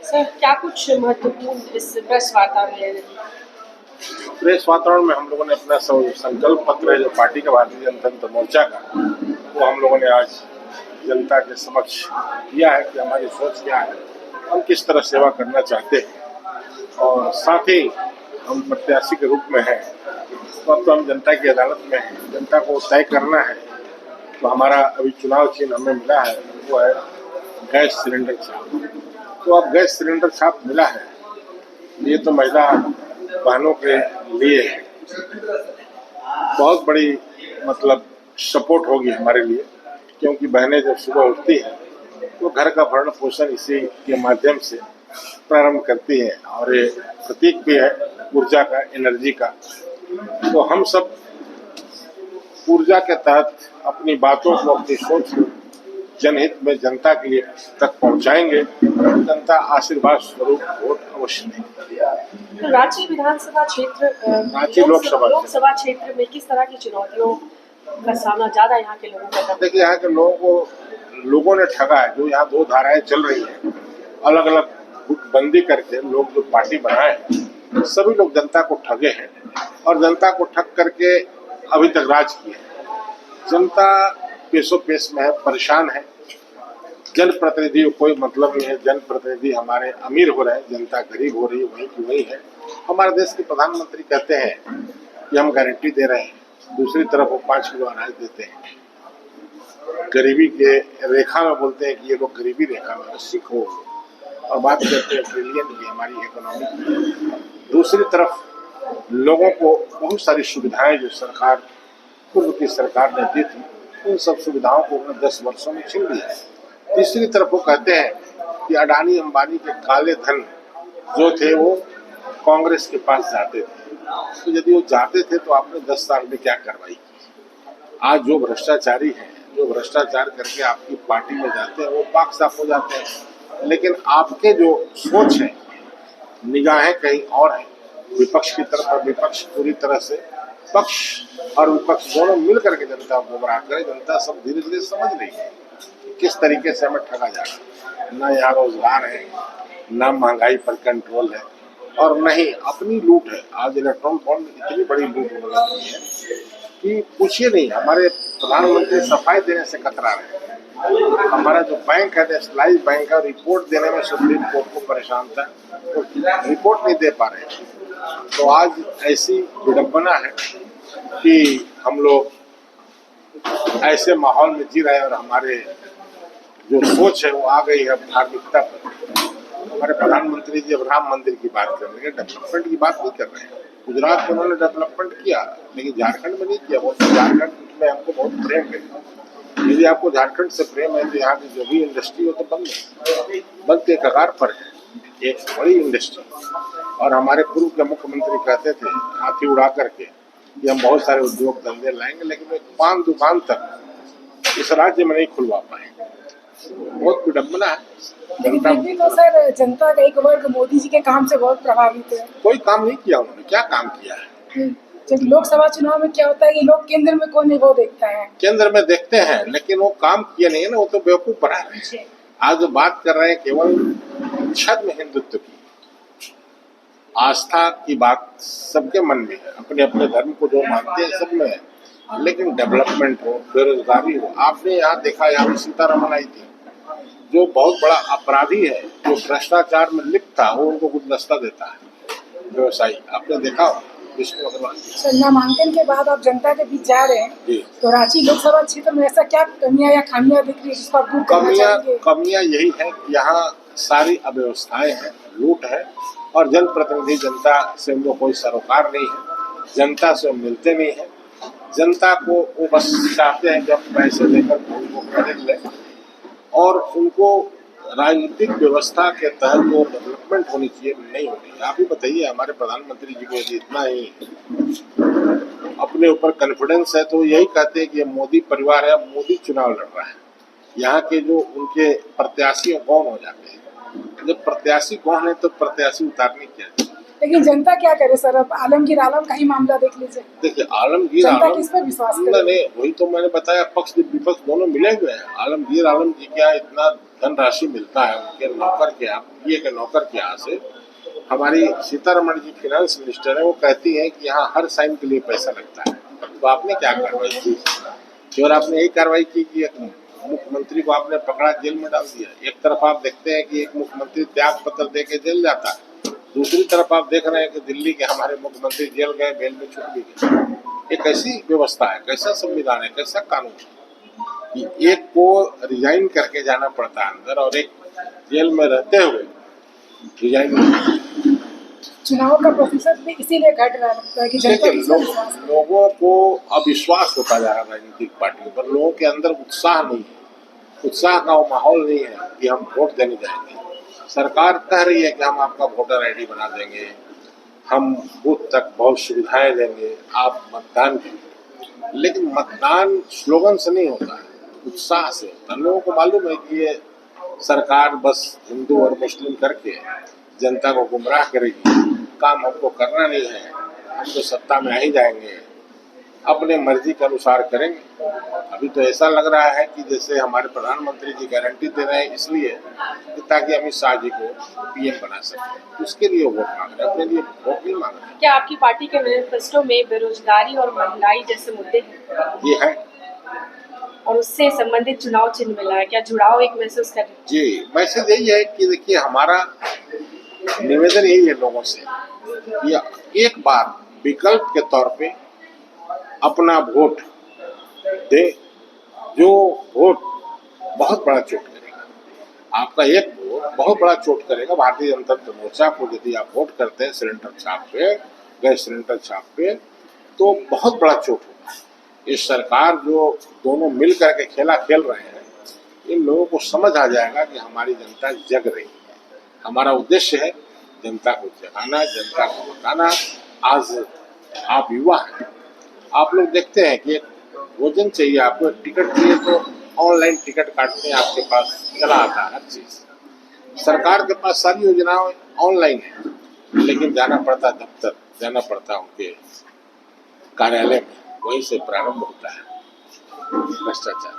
Sir, क्या कुछ महत्वपूर्ण इस प्रेस वार्ता में? प्रेस वातावरण में हम लोगों ने अपना संकल्प पत्र है जो पार्टी का भारतीय जनता मोर्चा का, वो हम लोगों ने आज जनता के समक्ष किया है कि हमारी सोच क्या है, हम किस तरह सेवा करना चाहते हैं और साथ ही हम प्रत्याशी के रूप में हैं। तो अब तो हम जनता की अदालत में हैं, जनता को तय करना है। तो हमारा अभी चुनाव चिन्ह हमें मिला है, वो है गैस सिलेंडर छाप। तो अब गैस सिलेंडर छाप मिला है, ये तो महिला बहनों के लिए है, बहुत बड़ी मतलब सपोर्ट होगी हमारे लिए, क्योंकि बहनें जब सुबह उठती हैं तो घर का भरण पोषण इसी के माध्यम से प्रारंभ करती हैं और ये प्रतीक भी है ऊर्जा का, एनर्जी का। तो हम सब ऊर्जा के तहत अपनी बातों को, अपनी सोच को जनहित में जनता के लिए तक पहुंचाएंगे। जनता आशीर्वाद स्वरूप वोट अवश्य देगी। तो रांची विधानसभा क्षेत्र, रांची लोकसभा क्षेत्र में किस तरह की चुनौतियों का सामना ज्यादा यहाँ के लोगों का? देखिए, यहाँ के लोगों ने ठगा है। जो यहाँ दो धाराएं चल रही हैं, अलग अलग गुटबंदी करके लोग जो पार्टी बनाए, सभी लोग जनता को ठगे हैं और जनता को ठग करके अभी तक राज किया है। जनता पेशो पेश में है, परेशान है। जनप्रतिनिधि को कोई मतलब नहीं है। जनप्रतिनिधि हमारे अमीर हो रहे हैं, जनता गरीब हो रही है, वही की वही है। हमारे देश के प्रधानमंत्री कहते हैं कि हम गारंटी दे रहे हैं, दूसरी तरफ वो 5 किलो अनाज देते हैं। गरीबी के रेखा में बोलते हैं कि ये लोग गरीबी रेखा में सीखो, और बात करते हैं ट्रिलियन की हमारी इकोनॉमी। दूसरी तरफ लोगों को बहुत सारी सुविधाएं जो सरकार, पूर्व की सरकार ने दी थी, उन सब सुविधाओं को उन्होंने 10 वर्षों में छीन लिया है। तीसरी तरफ वो कहते हैं कि अडानी अंबानी के काले धन जो थे वो कांग्रेस के पास जाते थे। तो यदि वो जाते थे तो आपने 10 साल में क्या कार्रवाई की? आज जो भ्रष्टाचारी हैं, जो भ्रष्टाचार करके आपकी पार्टी में जाते हैं, वो पाक साफ हो जाते हैं। लेकिन आपके जो सोच है, निगाहें कहीं और हैं, विपक्ष की तरफ। और विपक्ष पूरी तरह से, पक्ष और विपक्ष दोनों मिल करके जनता को गुमराह करे। जनता सब धीरे धीरे समझ रही है किस तरीके से हमें ठगा जा रहा है। न यहाँ रोजगार है, न महंगाई पर कंट्रोल है, और नहीं अपनी लूट है। आज इलेक्ट्रॉन बॉन्ड में इतनी बड़ी लूट हो रही है कि पूछिए नहीं। हमारे प्रधानमंत्री सफाई देने से कतरा रहे हैं। हमारा जो बैंक है, नेशनलाइज बैंक का, रिपोर्ट देने में सुप्रीम कोर्ट को परेशान था, तो रिपोर्ट नहीं दे पा रहे। तो आज ऐसी विडंबना है कि हम लोग ऐसे माहौल में जी रहे हैं और हमारे जो सोच है वो आ गई है धार्मिकता पर। हमारे प्रधानमंत्री जी अब राम मंदिर की बात कर रहे हैं, डेवलपमेंट की बात नहीं कर रहे हैं। गुजरात में उन्होंने डेवलपमेंट किया, लेकिन झारखंड में नहीं किया। वो झारखंड में हमको बहुत प्रेम है। यदि आपको झारखंड से प्रेम है तो यहाँ की जो भी इंडस्ट्री हो तो बंद के कगार पर है, एक बड़ी इंडस्ट्री। और हमारे पूर्व के मुख्यमंत्री कहते थे हाथी उड़ा करके कि हम बहुत सारे उद्योग धंधे लाएंगे, लेकिन एक पान दुकान तक इस राज्य में नहीं खुलवा पाए। बहुत विडंबना है। तो सर, जनता का एक वर्ग मोदी जी के काम से बहुत प्रभावित है। कोई काम नहीं किया उन्होंने। क्या काम किया है? जब लोकसभा चुनाव में क्या होता है कि लोग केंद्र में कौन है वो देखता है। केंद्र में देखते हैं, लेकिन वो काम किए नहीं है ना, वो तो बेवकूफ बना रहे हैं। आज जो बात कर रहे हैं केवल छद्म हिंदुत्व की, आस्था की बात सबके मन में है, अपने अपने धर्म को जो मानते हैं सब में है। लेकिन डेवलपमेंट हो, बेरोजगारी हो। आपने यहाँ देखा, यहाँ पे सीतारमन आई थी, जो बहुत बड़ा अपराधी है, जो भ्रष्टाचार में लिप्त था, वो उनको गुलदस्ता देता है व्यवसायी। आपने देखा विष्णु अग्रवाल। सर, नामांकन के बाद आप जनता के बीच जा रहे हैं, तो रांची लोकसभा क्षेत्र में ऐसा क्या कमियां या खामियां दिख रही है जिसको आप दूर करना चाहेंगे? कमियां यही है कि यहाँ सारी अव्यवस्थाएं हैं, लूट है, और जनप्रतिनिधि जनता से उनको कोई सरोकार नहीं है, जनता से मिलते नहीं है। जनता को वो बस चाहते हैं कि हम पैसे देकर उनको खरीद लें, और उनको राजनीतिक व्यवस्था के तहत जो डेवलपमेंट होनी चाहिए नहीं हो रही। आप ही बताइए, हमारे प्रधानमंत्री जी को यदि इतना ही अपने ऊपर कॉन्फिडेंस है तो यही कहते हैं कि ये मोदी परिवार है, मोदी चुनाव लड़ रहा है। यहाँ के जो उनके प्रत्याशी कौन हो जाते हैं? जब प्रत्याशी कौन है तो प्रत्याशी उतारने क्या है? लेकिन जनता क्या करे सर? अब आलमगीर आलम का ही मामला देख लीजिए। देखिए, आलमगीर आलम किस पर विश्वास करे? नहीं, वही तो मैंने बताया, पक्ष विपक्ष दोनों मिले हुए हैं। आलमगीर आलम जी क्या इतना धनराशि मिलता है उनके नौकर के यहाँ, ये के नौकर के यहाँ से। हमारी सीतारमण जी फाइनेंस मिनिस्टर है, वो कहती है कि यहाँ हर साइन के लिए पैसा लगता है। तो आपने क्या कार्रवाई की? और आपने यही कार्रवाई की कि एक मुख्यमंत्री को आपने पकड़ा, जेल में डाल दिया। एक तरफ आप देखते हैं कि एक मुख्यमंत्री त्याग पत्र दे के जेल जाता है, दूसरी तरफ आप देख रहे हैं कि दिल्ली के हमारे मुख्यमंत्री जेल गए, बेल में छूट भी गए। ये कैसी व्यवस्था है, कैसा संविधान है, कैसा कानून है कि एक को रिजाइन करके जाना पड़ता है अंदर और एक जेल में रहते हुए रिजाइन। चुनाव का प्रतिशत भी इसीलिए घट रहा लगता है कि जनता देखिए, लोगों को अविश्वास होता जा रहा है राजनीतिक पार्टियों पर। लोगों के अंदर उत्साह नहीं है, उत्साह का वो माहौल नहीं है कि हम वोट देने जाएंगे। सरकार कह रही है कि हम आपका वोटर आईडी बना देंगे, हम बूथ तक बहुत सुविधाएं देंगे, आप मतदान करें। लेकिन मतदान स्लोगन से नहीं होता है, उत्साह से होता है। लोगों को मालूम है कि ये सरकार बस हिंदू और मुस्लिम करके जनता को गुमराह करेगी, काम हमको करना नहीं है, हम तो सत्ता में आ ही जाएंगे, अपने मर्जी के अनुसार करेंगे। अभी तो ऐसा लग रहा है कि जैसे हमारे प्रधानमंत्री जी गारंटी दे रहे हैं, इसलिए कि ताकि अमित शाह जी को पीएम बना सके, उसके लिए वोट मांग रहे हैं, अपने लिए वोट नहीं मांग रहे। क्या आपकी पार्टी के मैनिफेस्टो में बेरोजगारी और महंगाई जैसे मुद्दे हैं? ये है और उससे संबंधित चुनाव चिन्ह मिला है, क्या जुड़ाव एक महसूस कर रहे हैं? जी। मैसेज यही है कि देखिए, हमारा निवेदन यही है लोगों से कि एक बार विकल्प के तौर पे अपना वोट दे, जो वोट बहुत बड़ा चोट करेगा। आपका एक वोट बहुत बड़ा चोट करेगा। भारतीय जनता मोर्चा को यदि आप वोट करते हैं सिलेंडर छाप पे, गैस सिलेंडर छाप पे, तो बहुत बड़ा चोट होगा। इस सरकार जो दोनों मिल करके खेला खेल रहे हैं, इन लोगों को समझ आ जाएगा कि हमारी जनता जग रही है। हमारा उद्देश्य है जनता को जगाना, जनता को बताना। आज आप युवा हैं, आप लोग देखते हैं कि एक भोजन चाहिए आपको, टिकट चाहिए तो ऑनलाइन टिकट काटते हैं, आपके पास चला आता है हर चीज। सरकार के पास सारी योजनाएं ऑनलाइन है, लेकिन जाना पड़ता दफ्तर, जाना पड़ता उनके कार्यालय में, वहीं से प्रारंभ होता है भ्रष्टाचार।